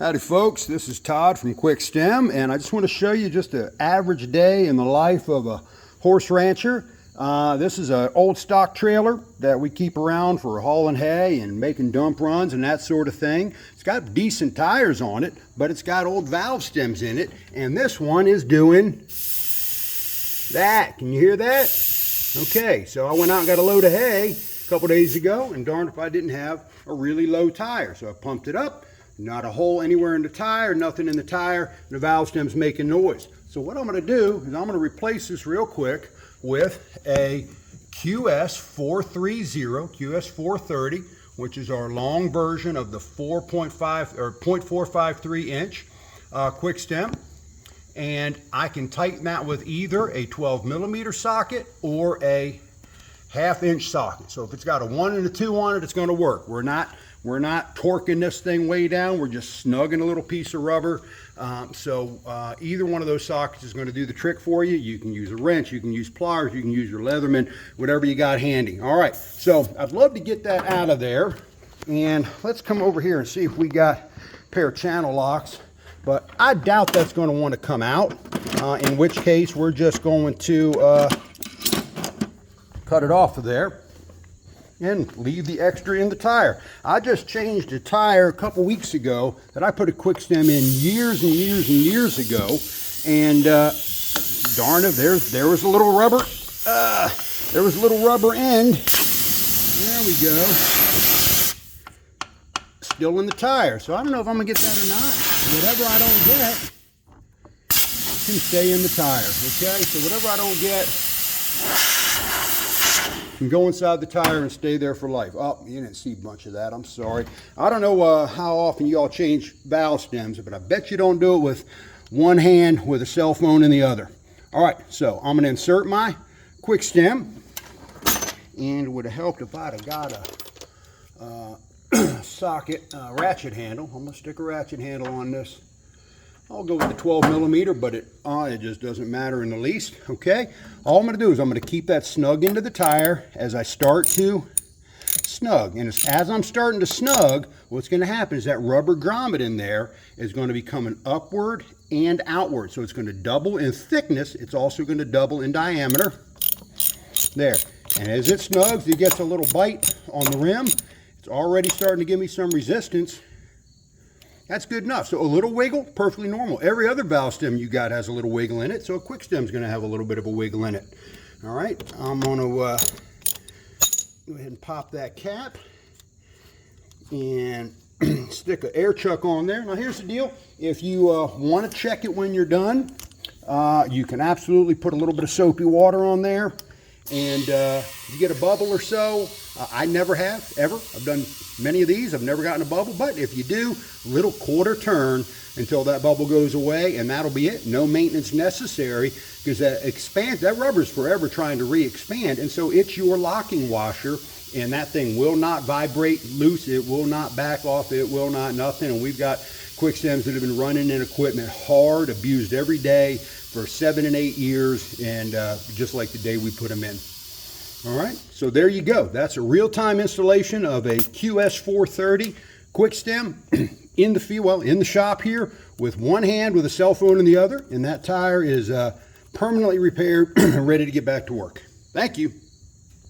Howdy folks, this is Todd from QuikStem, and I just want to show you just an average day in the life of a horse rancher. This is an old stock trailer that we keep around for hauling hay and making dump runs and that sort of thing. It's got decent tires on it, but it's got old valve stems in it, and this one is doing that. Can you hear that? Okay, so I went out and got a load of hay a couple days ago, and darned if I didn't have a really low tire. So I pumped it up. Not a hole anywhere in the tire, nothing in the tire, and the valve stem's making noise. So what I'm going to do is I'm going to replace this real quick with a QS430, QS430, which is our long version of the 4.5 or 0.453 inch QuikStem. And I can tighten that with either a 12 millimeter socket or a 1/2 inch socket. So if it's got a 1 and a 2 on it, it's going to work. We're not torquing this thing way down. We're just snugging a little piece of rubber. Either one of those sockets is going to do the trick for you. You can use a wrench, you can use pliers, you can use your Leatherman, whatever you got handy. All right, so I'd love to get that out of there. And let's come over here and see if we got a pair of channel locks. But I doubt that's going to want to come out, in which case we're just going to cut it off of there and leave the extra in the tire. I just changed a tire a couple weeks ago that I put a QuikStem in years and years and years ago, and darn it, there was a little rubber. There was a little rubber end. There we go. Still in the tire. So I don't know if I'm gonna get that or not. Whatever I don't get can stay in the tire. Okay, so whatever I don't get can go inside the tire and stay there for life. Oh, you didn't see a bunch of that. I'm sorry. I don't know how often you all change valve stems, but I bet you don't do it with one hand with a cell phone in the other. All right, so I'm going to insert my QuikStem, and it would have helped if I'd have got a socket ratchet handle. I'm going to stick a ratchet handle on this. I'll go with the 12 millimeter, but it just doesn't matter in the least. Okay, all I'm going to do is I'm going to keep that snug into the tire as I start to snug. And as I'm starting to snug, what's going to happen is that rubber grommet in there is going to be coming upward and outward. So it's going to double in thickness. It's also going to double in diameter. There. And as it snugs, it gets a little bite on the rim. It's already starting to give me some resistance. That's good enough. So a little wiggle, perfectly normal. Every other valve stem you got has a little wiggle in it, so a QuikStem is going to have a little bit of a wiggle in it. All right, I'm going to go ahead and pop that cap and stick an air chuck on there. Now here's the deal. If you want to check it when you're done, you can absolutely put a little bit of soapy water on there, and you get a bubble or so. I never have, ever. I've done many of these. I've never gotten a bubble, but if you do, little quarter turn until that bubble goes away, and that'll be it. No maintenance necessary, because that rubber's forever trying to re-expand, and so it's your locking washer, and that thing will not vibrate loose. It will not back off. It will not nothing. And we've got QuikStems that have been running in equipment hard, abused every day for 7 and 8 years, and just like the day we put them in. All right, so there you go. That's a real-time installation of a QS430 QuikStem in the field, well, in the shop here, with one hand with a cell phone in the other, and that tire is permanently repaired and ready to get back to work. Thank you.